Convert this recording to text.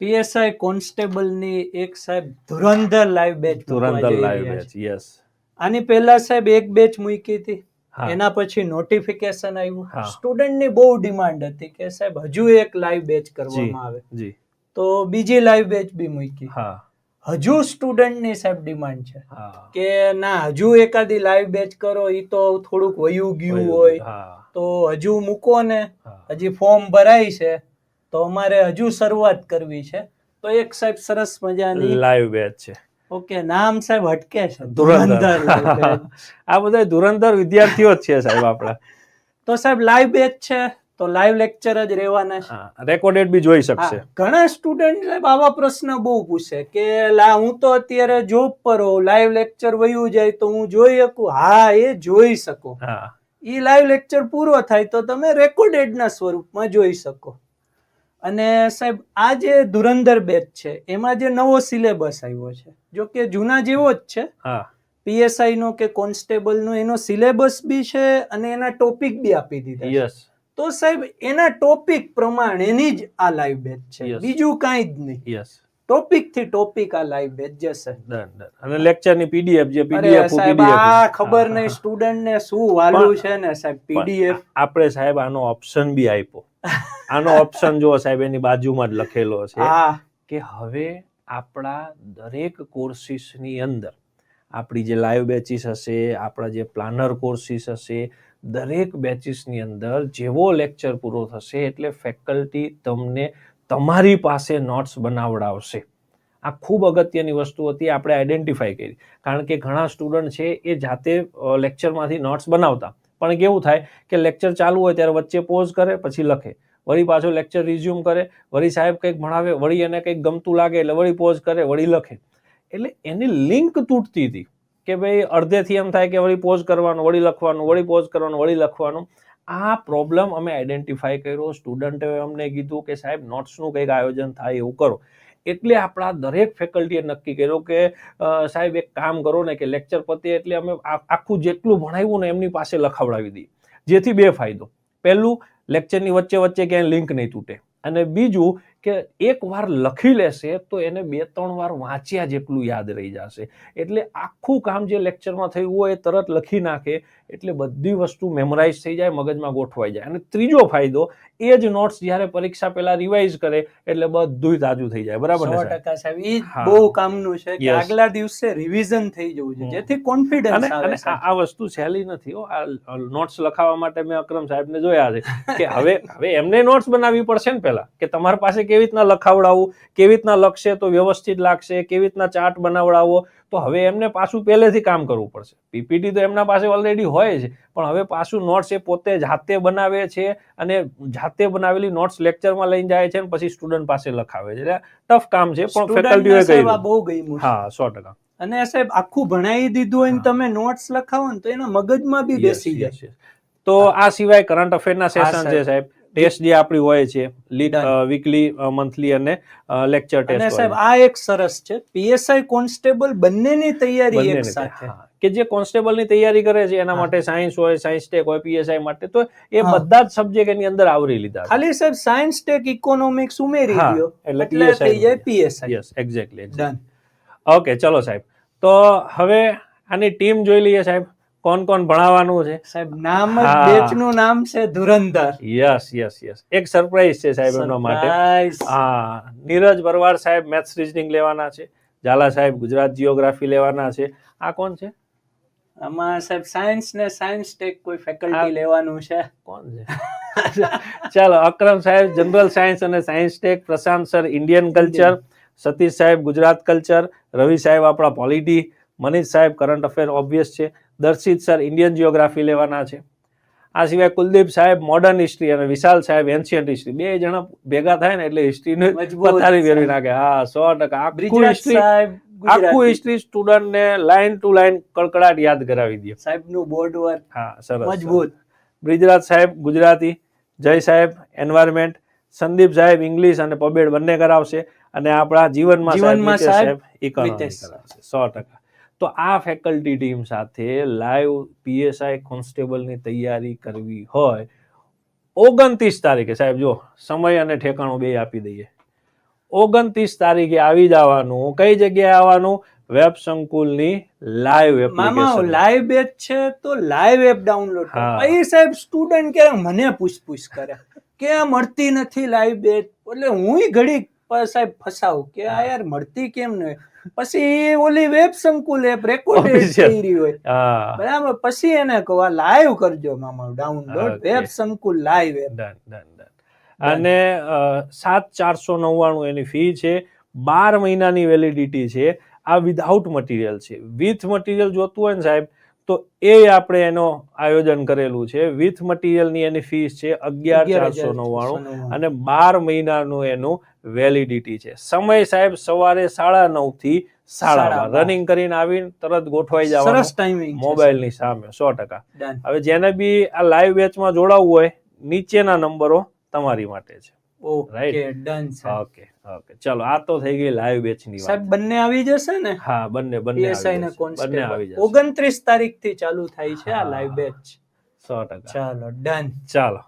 PSI constable ની એક સાહેબ Dhurandhar live batch Dhurandhar live batch. Yes, આની પહેલા સાહેબ એક બેચ મૂકી હતી, એના પછી નોટિફિકેશન આવ્યું, સ્ટુડન્ટ ની બહુ ડિમાન્ડ હતી કે સાહેબ હજુ એક લાઈવ બેચ કરવામાં આવે, તો બીજી લાઈવ બેચ બી મૂકી. હજુ સ્ટુડન્ટ ની સાહેબ ડિમાન્ડ છે કે ના હજુ એકાદી લાઈવ બેચ કરો, ઈ તો થોડુંક વયું ગયું હોય તો હજુ મૂકો ને, હજી ફોર્મ ભરાય છે તો અમારે હજુ શરૂઆત કરવી છે. તો એક સાહેબ સરસ મજાની લાઈવ બેચ છે. ઓકે, નામ સાહેબ હટકે છે, ધુરંધર. આ બધા ધુરંધર વિદ્યાર્થીઓ જ છે સાહેબ આપણા. તો સાહેબ લાઈવ બેચ છે તો લાઈવ લેક્ચર જ રહેવાના છે, રેકોર્ડેડ બી જોઈ શકશે. ઘણા સ્ટુડન્ટ સાહેબ આવા પ્રશ્ન બહુ પૂછે કે હું તો અત્યારે જોબ પર હોઉં, લાઈવ લેક્ચર વયું જાય તો હું જોઈ શકું? હા, એ જોઈ શકો. ઈ લાઈવ લેક્ચર પૂરો થાય તો તમે રેકોર્ડેડ ના સ્વરૂપમાં જોઈ શકો. અને સાહેબ આ જે ધુરંધર બેચ છે એમાં જે નવો સિલેબસ આવ્યો છે, જો કે જૂના જેવો જ છે, પીએસઆઈ નો કે કોન્સ્ટેબલ નો એનો સિલેબસ બી છે અને એના ટોપિક બી આપી દીધા. યસ. તો સાહેબ એના ટોપિક પ્રમાણેની જ આ લાઈવ બેચ છે, બીજું કાંઈ જ નહીં. યસ, ટોપિક થી ટોપિક આ લાઈવ બેચ જશે. અને લેક્ચર ની પીડીએફ જે પીડીએફ ખબર નહીં સ્ટુડન્ટ ને શું વાલું છે ને સાહેબ પીડીએફ. આપણે સાહેબ આનો ઓપ્શન બી આપ્યો. આનો ઓપ્શન જો સાહેબ એની બાજુમાં જ લખેલો છે કે હવે આપણા દરેક કોર્સિસની અંદર આપણી જે લાઈવ બેચીસ હશે, આપણા જે પ્લાનર કોર્સિસ હશે, દરેક બેચીસની અંદર જેવો લેક્ચર પૂરો થશે એટલે ફેકલ્ટી તમને તમારી પાસે નોટ્સ બનાવડાવશે. આ ખૂબ અગત્યની વસ્તુ હતી, આપણે આઈડેન્ટિફાઈ કરી. કારણ કે ઘણા સ્ટુડન્ટ છે એ જાતે લેક્ચરમાંથી નોટ્સ બનાવતા, પણ કેવું થાય કે લેક્ચર ચાલુ હોય ત્યારે વચ્ચે પોઝ કરે, પછી લખે, વળી પાછો લેક્ચર રિઝ્યુમ કરે, વળી સાહેબ કંઈક ભણાવે, વળી એને કંઈક ગમતું લાગે એટલે વળી પોઝ કરે, વળી લખે. એટલે એની લિંક તૂટતી હતી કે ભાઈ અડધેથી એમ થાય કે વળી પોઝ કરવાનું, વળી લખવાનું, વળી પોઝ કરવાનું, વળી લખવાનું. આ પ્રોબ્લેમ અમે આઈડેન્ટિફાઈ કર્યો. સ્ટુડન્ટે અમને કીધું કે સાહેબ નોટ્સનું કંઈક આયોજન થાય એવું કરો. એટલે આપણા દરેક ફેકલ્ટીએ નક્કી કર્યું કે સાહેબ એક કામ કરો ને કે લેક્ચર પતે એટલે અમે આખું જેટલું ભણાવ્યું ને એમની પાસે લખાવડાવી દઈએ, જેથી બે ફાયદો. પહેલું, લેક્ચરની વચ્ચે વચ્ચે ક્યાંય લિંક નહીં તૂટે, અને બીજું કે એક વાર લખી લેશે તો એને 2-3 વાર વાંચ્યા જેટલું યાદ રહી જશે. એટલે આખું કામ જે લેક્ચરમાં થયું હોય એ તરત લખી નાખે એટલે બધી વસ્તુ મેમોરાઇઝ થઈ જાય, મગજમાં ગોઠવાઈ જાય. અને ત્રીજો ફાયદો, એ જ નોટ્સ જ્યારે પરીક્ષા પહેલા રિવાઇઝ કરે એટલે બધું તાજું થઈ જાય. બરાબર ને? 100% સાહેબ, ઈ બહુ કામનું છે કે આગલા દિવસે રિવિઝન થઈ જવું છે જેથી કોન્ફિડન્સ આવે. આ વસ્તુ સહેલી નથી હો. આ નોટ્સ લખાવવા માટે મેં અકરમ સાહેબને જોયા છે કે હવે એમને નોટ્સ બનાવવી પડશે ને પહેલા, કે તમારી પાસે કેવી રીતના લખાવડાવવું, કેવી રીતના લખશે તો વ્યવસ્થિત લાગશે, કેવી રીતના ચાર્ટ બનાવડાવો. તો હવે એમને પાછું પહેલેથી કામ કરવું પડશે. પીપીટી તો એમના પાસે ઓલરેડી હોય છે, પણ હવે પાછું નોટ્સ એ પોતે જાતે બનાવે છે અને જાતે બનાવેલી નોટ્સ લેક્ચરમાં લઈને જાય છે અને પછી સ્ટુડન્ટ પાસે લખાવે છે. એટલે ટફ કામ છે, પણ ફેકલ્ટીએ કહ્યું બહુ ગમ્યું. હા, 100%. અને સાહેબ આખું ભણાવી દીધું હોય ને તમે નોટ્સ લખાવો ને તો એના મગજમાં બી બેસી જાય. તો આ સિવાય કરંટ અફેરના સેશન છે સાહેબ, ટેસ્ટ જે આપણી હોય છે, વીકલી, મંથલી અને લેક્ચર ટેસ્ટ. અને સાહેબ આ એક સરસ છે, પીએસઆઈ કોન્સ્ટેબલ બંનેની તૈયારી એક સાથે, કે જે કોન્સ્ટેબલની તૈયારી કરે છે એના માટે સાયન્સ હોય, સાયન્સ ટેક હોય, પીએસઆઈ માટે તો એ બધા જ સબ્જેક્ટ એની અંદર આવરી લીધા. ખાલી સાહેબ સાયન્સ ટેક ઇકોનોમિક્સ ઉમેરી દો એટલે થઈ જાય પીએસઆઈ. Yes, exactly. ઓકે, ચલો સાહેબ. તો હવે આની ટીમ જોઈ લઈએ સાહેબ, કોણ કોણ ભણાવવાનું છે. સાહેબ નામ જ બેચનું નામ છે ધુરંધર. યસ. એક સરપ્રાઈઝ છે સાહેબ એમના માટે. હા, નીરજ ભરવાડ સાહેબ મેથ્સ રીઝનિંગ લેવાના છે, ઝાલા સાહેબ ગુજરાત જીઓગ્રાફી લેવાના છે. આ કોણ છે? આમાં સાહેબ સાયન્સ ને સાયન્સ ટેક કોઈ ફેકલ્ટી લેવાનું છે. કોણ છે? ચાલો, અકરમ સાહેબ જનરલ સાયન્સ અને સાયન્સ ટેક, પ્રશાંત સર ઇન્ડિયન કલ્ચર, સતીશ સાહેબ ગુજરાત કલ્ચર, રવિ સાહેબ આપણા પોલિટી, મનીષ સાહેબ કરંટ અફેર ઓબ્વિયસ છે, દર્શિત સર ઇન્ડિયન જીઓગ્રાફી લેવાના છે. આ સિવાય કુલદીપ સાહેબ મોડર્ન હિસ્ટ્રી અને વિશાલ સાહેબ એન્શિયન્ટ હિસ્ટ્રી. 2 જણા ભેગા થાય ને એટલે હિસ્ટ્રીને પથારી ફેરવી નાખે. હા, 100%. આખું હિસ્ટ્રી સ્ટુડન્ટને લાઈન ટુ લાઈન કડકડાટ યાદ કરાવી દે. સાહેબનું બોર્ડ વર્ક હા, સરસ, મજબૂત. બ્રિજરાજ સાહેબ ગુજરાતી, જય સાહેબ એન્વાયરમેન્ટ, સંદીપ સાહેબ ઇંગ્લિશ અને પબેડ બંને કરાવશે, અને આપણા જીવનમાં સાહેબ ઇકોનોમિક્સ કરાવશે. 100%. તો આ ફેકલ્ટી ટીમ સાથે લાઈવ પીએસઆઈ કોન્સ્ટેબલની તૈયારી કરવી હોય 29 તારીખે સાહેબ, જો સમય અને ઠેકાણું બે આપી દઈએ, 29 તારીખે આવી જવાનું. કઈ જગ્યાએ આવવાનું? વેબ સંકુલની લાઈવ મામા એપ્લિકેશન. લાઈવ બેચ છે તો લાઈવ એપ ડાઉનલોડ કરો. પછી સાહેબ સ્ટુડન્ટ કે મને પૂછ કરે કે મળતી નથી લાઈવ બેચ, એટલે હું ઘડી સાહેબ ફસાવું કે આ યાર મળતી કેમ નહીં. પછી ઓલી વેબ સંકુલ એપ રેકોર્ડેડ થઈ રહી હોય બરાબર, પછી એને કહો લાઈવ કરજો મામા ડાઉનલોડ વેબ સંકુલ લાઈવ એપ. અને 7,499 એની ફી છે. 12 મહિનાની વેલિડિટી છે. આ વિધાઉટ મટીરિયલ છે. વિથ મટીરિયલ જોતું હોય ને સાહેબ તો એ આપણે એનો આયોજન કરેલું છે. વિથ મટીરિયલની એની ફીસ છે 11,499 અને 12 મહિનાનું એનું વેલિડિટી છે. સમય સાહેબ સવારે 9:30 થી 12:30 રનિંગ કરીને આવીને તરત ગોઠવાઈ જવાનું. સરસ ટાઈમિંગ મોબાઈલની સામે 100%. હવે જેને બી આ લાઈવ બેચમાં જોડાવવું હોય નીચેના નંબરો તમારી માટે છે. ઓકે ડન છે. ઓકે ચલો આ તો થઈ ગઈ લાઈવ બેચની વાત. સાહેબ બંને આવી જશે ને? હા બંને પીએસઆઈ ને કોન્સ્ટેબલ આવી જશે. 29 તારીખ થી ચાલુ થાય છે આ લાઈવ બેચ. 100%. ચાલો ડન. ચાલો